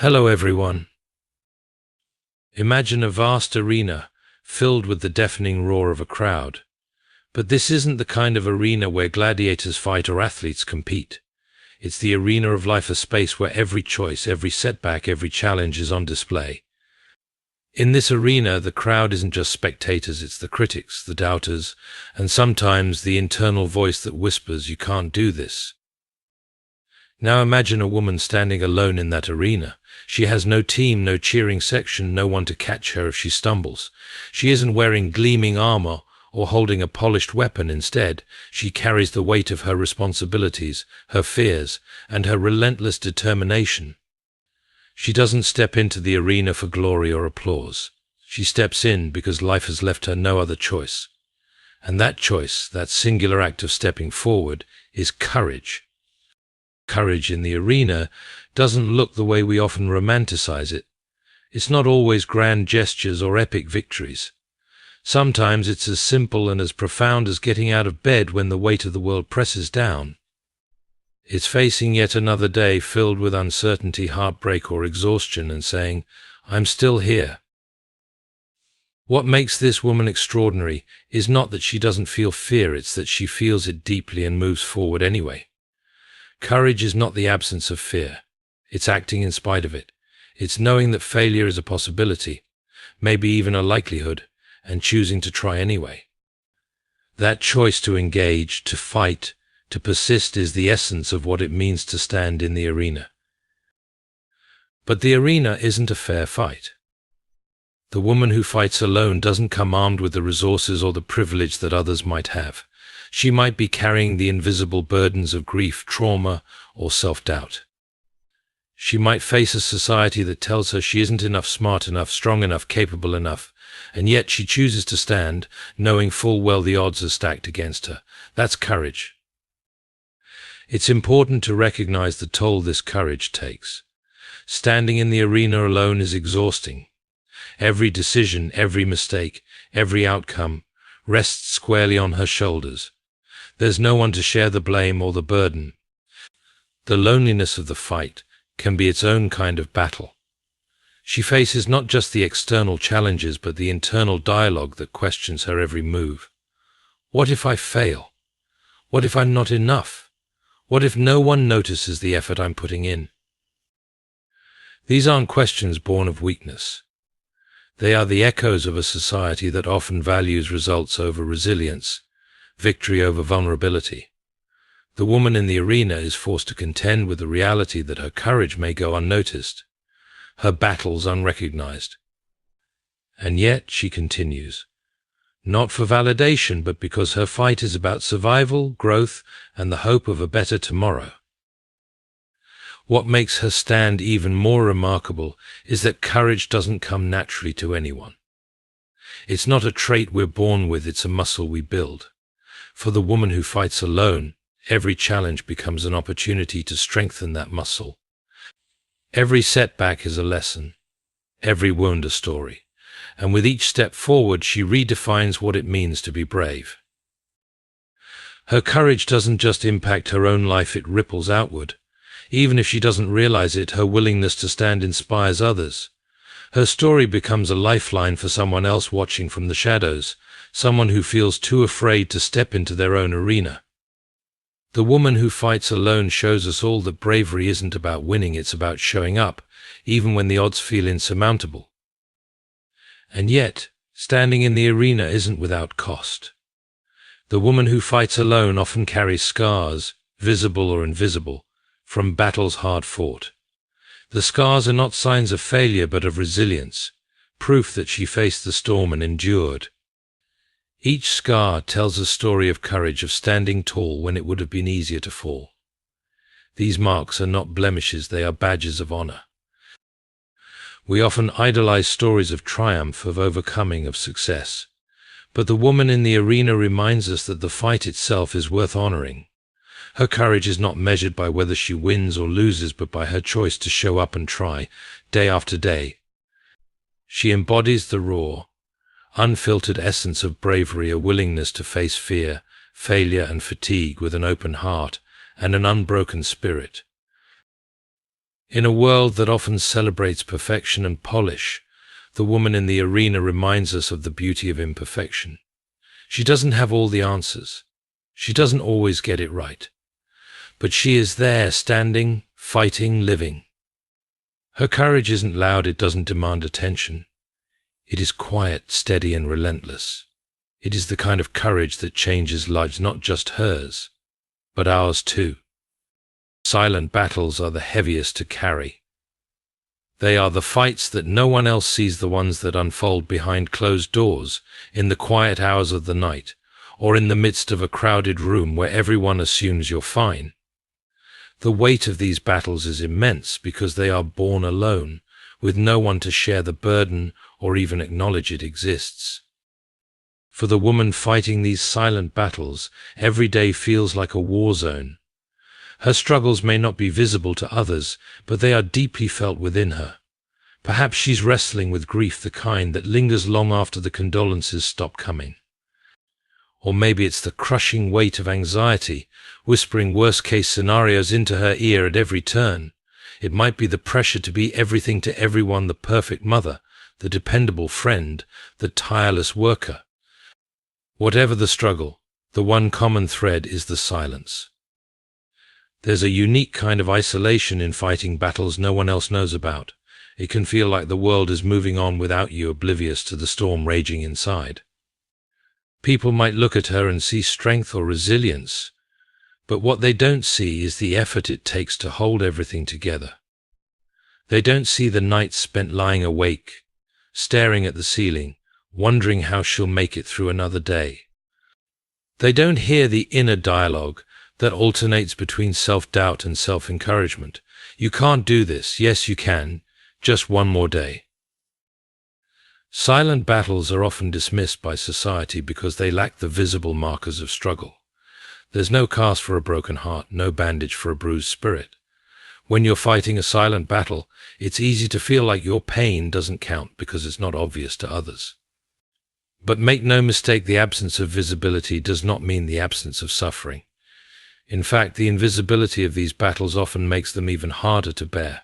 Hello everyone. Imagine a vast arena filled with the deafening roar of a crowd. But this isn't the kind of arena where gladiators fight or athletes compete. It's the arena of life, a space where every choice, every setback, every challenge is on display. In this arena, the crowd isn't just spectators, it's the critics, the doubters, and sometimes the internal voice that whispers, "You can't do this." Now imagine a woman standing alone in that arena. She has no team, no cheering section, no one to catch her if she stumbles. She isn't wearing gleaming armor or holding a polished weapon. Instead, she carries the weight of her responsibilities, her fears, and her relentless determination. She doesn't step into the arena for glory or applause. She steps in because life has left her no other choice. And that choice, that singular act of stepping forward, is courage. Courage in the arena doesn't look the way we often romanticize it. It's not always grand gestures or epic victories. Sometimes it's as simple and as profound as getting out of bed when the weight of the world presses down. It's facing yet another day filled with uncertainty, heartbreak, or exhaustion and saying, "I'm still here." What makes this woman extraordinary is not that she doesn't feel fear, it's that she feels it deeply and moves forward anyway. Courage is not the absence of fear. It's acting in spite of it. It's knowing that failure is a possibility, maybe even a likelihood, and choosing to try anyway. That choice to engage, to fight, to persist is the essence of what it means to stand in the arena. But the arena isn't a fair fight. The woman who fights alone doesn't come armed with the resources or the privilege that others might have. She might be carrying the invisible burdens of grief, trauma, or self-doubt. She might face a society that tells her she isn't enough, smart enough, strong enough, capable enough, and yet she chooses to stand, knowing full well the odds are stacked against her. That's courage. It's important to recognize the toll this courage takes. Standing in the arena alone is exhausting. Every decision, every mistake, every outcome rests squarely on her shoulders. There's no one to share the blame or the burden. The loneliness of the fight can be its own kind of battle. She faces not just the external challenges, but the internal dialogue that questions her every move. What if I fail? What if I'm not enough? What if no one notices the effort I'm putting in? These aren't questions born of weakness. They are the echoes of a society that often values results over resilience, victory over vulnerability. The woman in the arena is forced to contend with the reality that her courage may go unnoticed, her battles unrecognized. And yet she continues, not for validation, but because her fight is about survival, growth, and the hope of a better tomorrow. What makes her stand even more remarkable is that courage doesn't come naturally to anyone. It's not a trait we're born with, it's a muscle we build. For the woman who fights alone, every challenge becomes an opportunity to strengthen that muscle. Every setback is a lesson, every wound a story, and with each step forward she redefines what it means to be brave. Her courage doesn't just impact her own life, it ripples outward. Even if she doesn't realize it, her willingness to stand inspires others. Her story becomes a lifeline for someone else watching from the shadows, someone who feels too afraid to step into their own arena. The woman who fights alone shows us all that bravery isn't about winning, it's about showing up, even when the odds feel insurmountable. And yet, standing in the arena isn't without cost. The woman who fights alone often carries scars, visible or invisible, from battles hard fought. The scars are not signs of failure but of resilience, proof that she faced the storm and endured. Each scar tells a story of courage, of standing tall when it would have been easier to fall. These marks are not blemishes, they are badges of honor. We often idolize stories of triumph, of overcoming, of success. But the woman in the arena reminds us that the fight itself is worth honoring. Her courage is not measured by whether she wins or loses, but by her choice to show up and try, day after day. She embodies the raw, unfiltered essence of bravery, a willingness to face fear, failure, and fatigue with an open heart and an unbroken spirit. In a world that often celebrates perfection and polish, the woman in the arena reminds us of the beauty of imperfection. She doesn't have all the answers. She doesn't always get it right. But she is there, standing, fighting, living. Her courage isn't loud, it doesn't demand attention. It is quiet, steady, and relentless. It is the kind of courage that changes lives, not just hers, but ours too. Silent battles are the heaviest to carry. They are the fights that no one else sees, the ones that unfold behind closed doors, in the quiet hours of the night, or in the midst of a crowded room where everyone assumes you're fine. The weight of these battles is immense because they are born alone, with no one to share the burden or even acknowledge it exists. For the woman fighting these silent battles, every day feels like a war zone. Her struggles may not be visible to others, but they are deeply felt within her. Perhaps she's wrestling with grief, the kind that lingers long after the condolences stop coming. Or maybe it's the crushing weight of anxiety, whispering worst-case scenarios into her ear at every turn. It might be the pressure to be everything to everyone, the perfect mother, the dependable friend, the tireless worker. Whatever the struggle, the one common thread is the silence. There's a unique kind of isolation in fighting battles no one else knows about. It can feel like the world is moving on without you, oblivious to the storm raging inside. People might look at her and see strength or resilience, but what they don't see is the effort it takes to hold everything together. They don't see the nights spent lying awake, staring at the ceiling, wondering how she'll make it through another day. They don't hear the inner dialogue that alternates between self-doubt and self-encouragement. You can't do this. Yes, you can. Just one more day. Silent battles are often dismissed by society because they lack the visible markers of struggle. There's no cast for a broken heart, no bandage for a bruised spirit. When you're fighting a silent battle, it's easy to feel like your pain doesn't count because it's not obvious to others. But make no mistake, the absence of visibility does not mean the absence of suffering. In fact, the invisibility of these battles often makes them even harder to bear.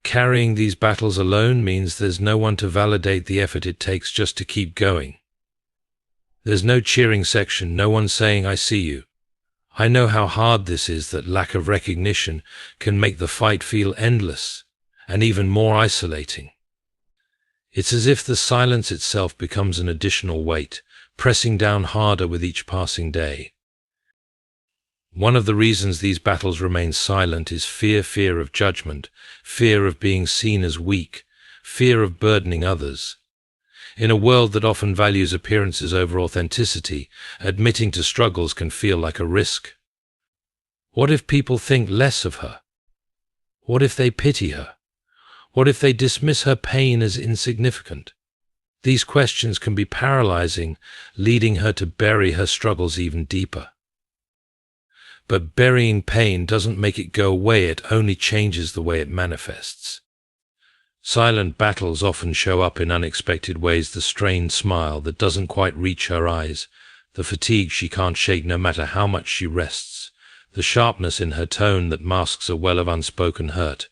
Carrying these battles alone means there's no one to validate the effort it takes just to keep going. There's no cheering section, no one saying, "I see you. I know how hard this is." That lack of recognition can make the fight feel endless and even more isolating. It's as if the silence itself becomes an additional weight, pressing down harder with each passing day. One of the reasons these battles remain silent is fear of judgment, fear of being seen as weak, fear of burdening others. In a world that often values appearances over authenticity, admitting to struggles can feel like a risk. What if people think less of her? What if they pity her? What if they dismiss her pain as insignificant? These questions can be paralyzing, leading her to bury her struggles even deeper. But burying pain doesn't make it go away, it only changes the way it manifests. Silent battles often show up in unexpected ways: the strained smile that doesn't quite reach her eyes, the fatigue she can't shake no matter how much she rests, the sharpness in her tone that masks a well of unspoken hurt.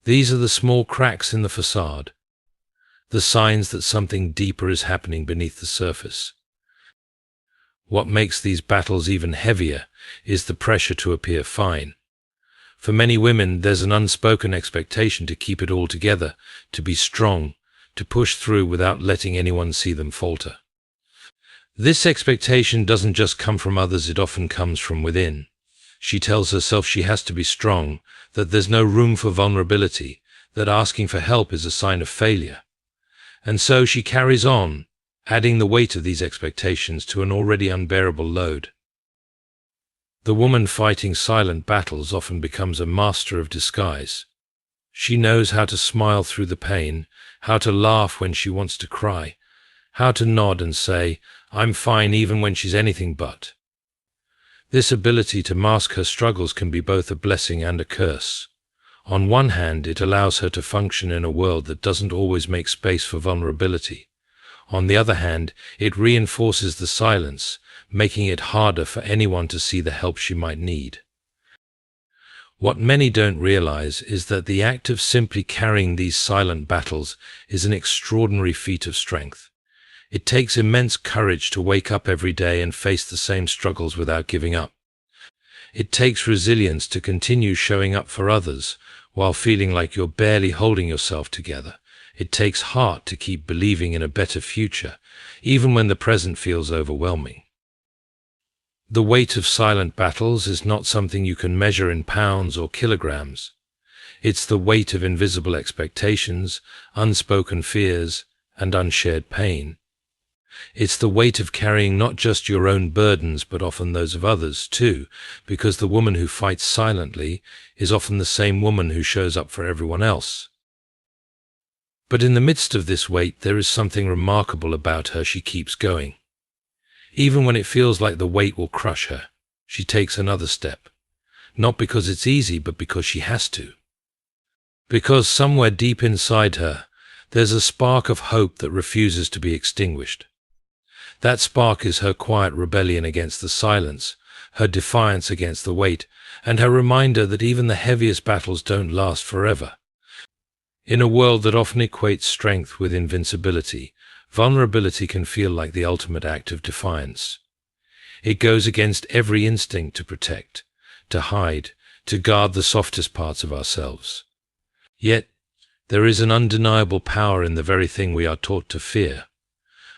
These are the small cracks in the facade, the signs that something deeper is happening beneath the surface. What makes these battles even heavier is the pressure to appear fine. For many women, there's an unspoken expectation to keep it all together, to be strong, to push through without letting anyone see them falter. This expectation doesn't just come from others, it often comes from within. She tells herself she has to be strong, that there's no room for vulnerability, that asking for help is a sign of failure. And so she carries on, adding the weight of these expectations to an already unbearable load. The woman fighting silent battles often becomes a master of disguise. She knows how to smile through the pain, how to laugh when she wants to cry, how to nod and say, "I'm fine," even when she's anything but. This ability to mask her struggles can be both a blessing and a curse. On one hand, it allows her to function in a world that doesn't always make space for vulnerability. On the other hand, it reinforces the silence, making it harder for anyone to see the help she might need. What many don't realize is that the act of simply carrying these silent battles is an extraordinary feat of strength. It takes immense courage to wake up every day and face the same struggles without giving up. It takes resilience to continue showing up for others while feeling like you're barely holding yourself together. It takes heart to keep believing in a better future, even when the present feels overwhelming. The weight of silent battles is not something you can measure in pounds or kilograms. It's the weight of invisible expectations, unspoken fears, and unshared pain. It's the weight of carrying not just your own burdens, but often those of others too, because the woman who fights silently is often the same woman who shows up for everyone else. But in the midst of this weight, there is something remarkable about her. She keeps going. Even when it feels like the weight will crush her, she takes another step. Not because it's easy, but because she has to. Because somewhere deep inside her, there's a spark of hope that refuses to be extinguished. That spark is her quiet rebellion against the silence, her defiance against the weight, and her reminder that even the heaviest battles don't last forever. In a world that often equates strength with invincibility, vulnerability can feel like the ultimate act of defiance. It goes against every instinct to protect, to hide, to guard the softest parts of ourselves. Yet, there is an undeniable power in the very thing we are taught to fear.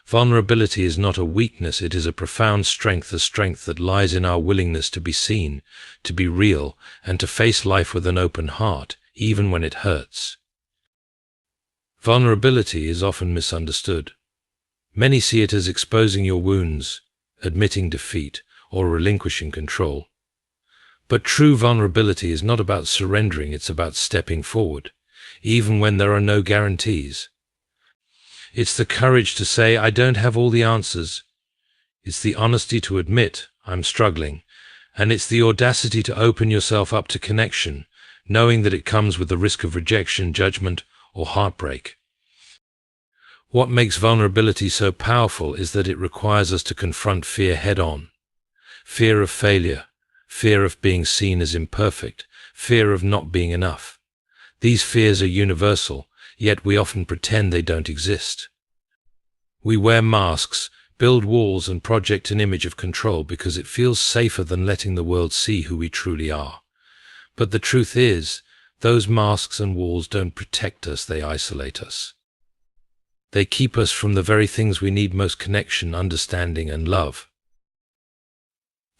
Vulnerability is not a weakness, it is a profound strength, a strength that lies in our willingness to be seen, to be real, and to face life with an open heart, even when it hurts. Vulnerability is often misunderstood. Many see it as exposing your wounds, admitting defeat, or relinquishing control. But true vulnerability is not about surrendering, it's about stepping forward, even when there are no guarantees. It's the courage to say, I don't have all the answers. It's the honesty to admit, I'm struggling. And it's the audacity to open yourself up to connection, knowing that it comes with the risk of rejection, judgment, or heartbreak. What makes vulnerability so powerful is that it requires us to confront fear head-on. Fear of failure, fear of being seen as imperfect, fear of not being enough. These fears are universal, yet we often pretend they don't exist. We wear masks, build walls, and project an image of control because it feels safer than letting the world see who we truly are. But the truth is, those masks and walls don't protect us, they isolate us. They keep us from the very things we need most: connection, understanding, and love.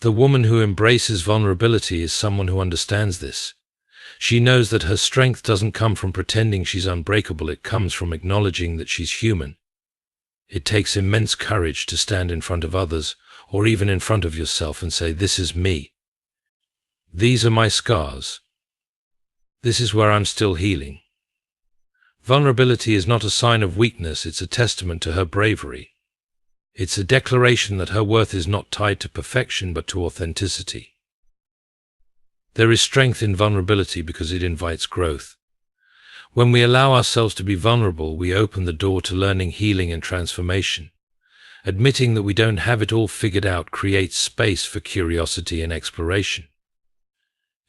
The woman who embraces vulnerability is someone who understands this. She knows that her strength doesn't come from pretending she's unbreakable, it comes from acknowledging that she's human. It takes immense courage to stand in front of others, or even in front of yourself, and say, this is me. These are my scars. This is where I'm still healing. Vulnerability is not a sign of weakness, it's a testament to her bravery. It's a declaration that her worth is not tied to perfection but to authenticity. There is strength in vulnerability because it invites growth. When we allow ourselves to be vulnerable, we open the door to learning, healing, and transformation. Admitting that we don't have it all figured out creates space for curiosity and exploration.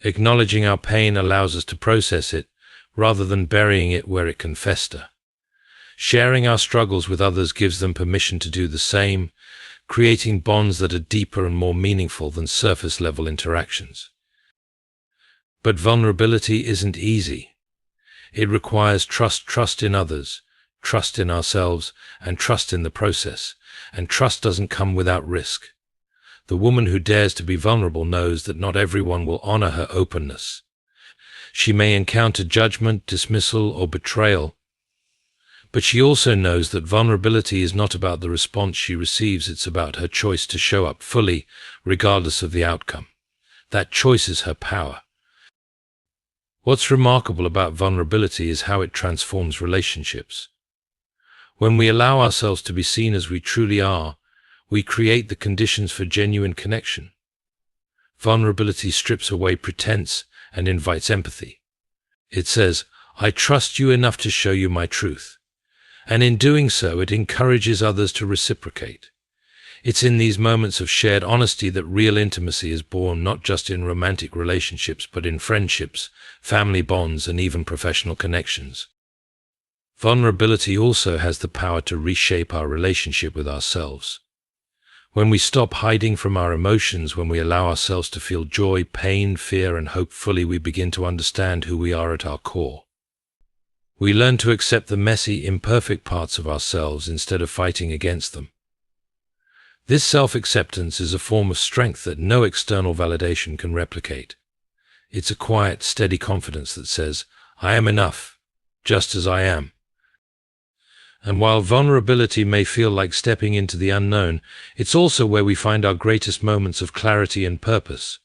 Acknowledging our pain allows us to process it, rather than burying it where it can fester. Sharing our struggles with others gives them permission to do the same, creating bonds that are deeper and more meaningful than surface-level interactions. But vulnerability isn't easy. It requires trust in others, trust in ourselves, and trust in the process. And trust doesn't come without risk. The woman who dares to be vulnerable knows that not everyone will honor her openness. She may encounter judgment, dismissal, or betrayal. But she also knows that vulnerability is not about the response she receives, it's about her choice to show up fully, regardless of the outcome. That choice is her power. What's remarkable about vulnerability is how it transforms relationships. When we allow ourselves to be seen as we truly are, we create the conditions for genuine connection. Vulnerability strips away pretense and invites empathy. It says, I trust you enough to show you my truth. And in doing so, it encourages others to reciprocate. It's in these moments of shared honesty that real intimacy is born, not just in romantic relationships, but in friendships, family bonds, and even professional connections. Vulnerability also has the power to reshape our relationship with ourselves. When we stop hiding from our emotions, when we allow ourselves to feel joy, pain, fear, and hope fully, we begin to understand who we are at our core. We learn to accept the messy, imperfect parts of ourselves instead of fighting against them. This self-acceptance is a form of strength that no external validation can replicate. It's a quiet, steady confidence that says, "I am enough, just as I am." And while vulnerability may feel like stepping into the unknown, it's also where we find our greatest moments of clarity and purpose.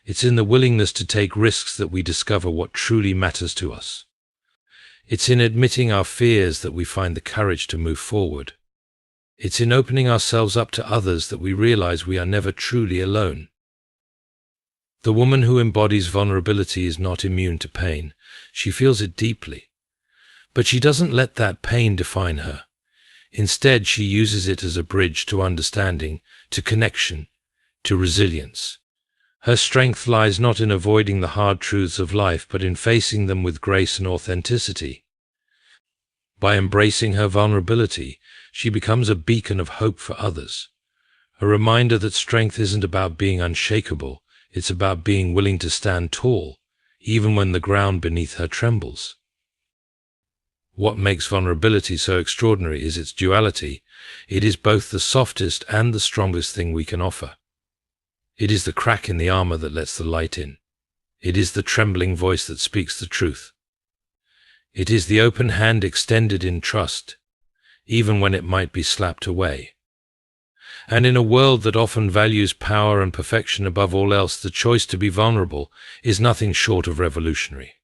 It's in the willingness to take risks that we discover what truly matters to us. It's in admitting our fears that we find the courage to move forward. It's in opening ourselves up to others that we realize we are never truly alone. The woman who embodies vulnerability is not immune to pain. She feels it deeply. But she doesn't let that pain define her. Instead, she uses it as a bridge to understanding, to connection, to resilience. Her strength lies not in avoiding the hard truths of life, but in facing them with grace and authenticity. By embracing her vulnerability, she becomes a beacon of hope for others. A reminder that strength isn't about being unshakable, it's about being willing to stand tall, even when the ground beneath her trembles. What makes vulnerability so extraordinary is its duality. It is both the softest and the strongest thing we can offer. It is the crack in the armor that lets the light in. It is the trembling voice that speaks the truth. It is the open hand extended in trust, even when it might be slapped away. And in a world that often values power and perfection above all else, the choice to be vulnerable is nothing short of revolutionary.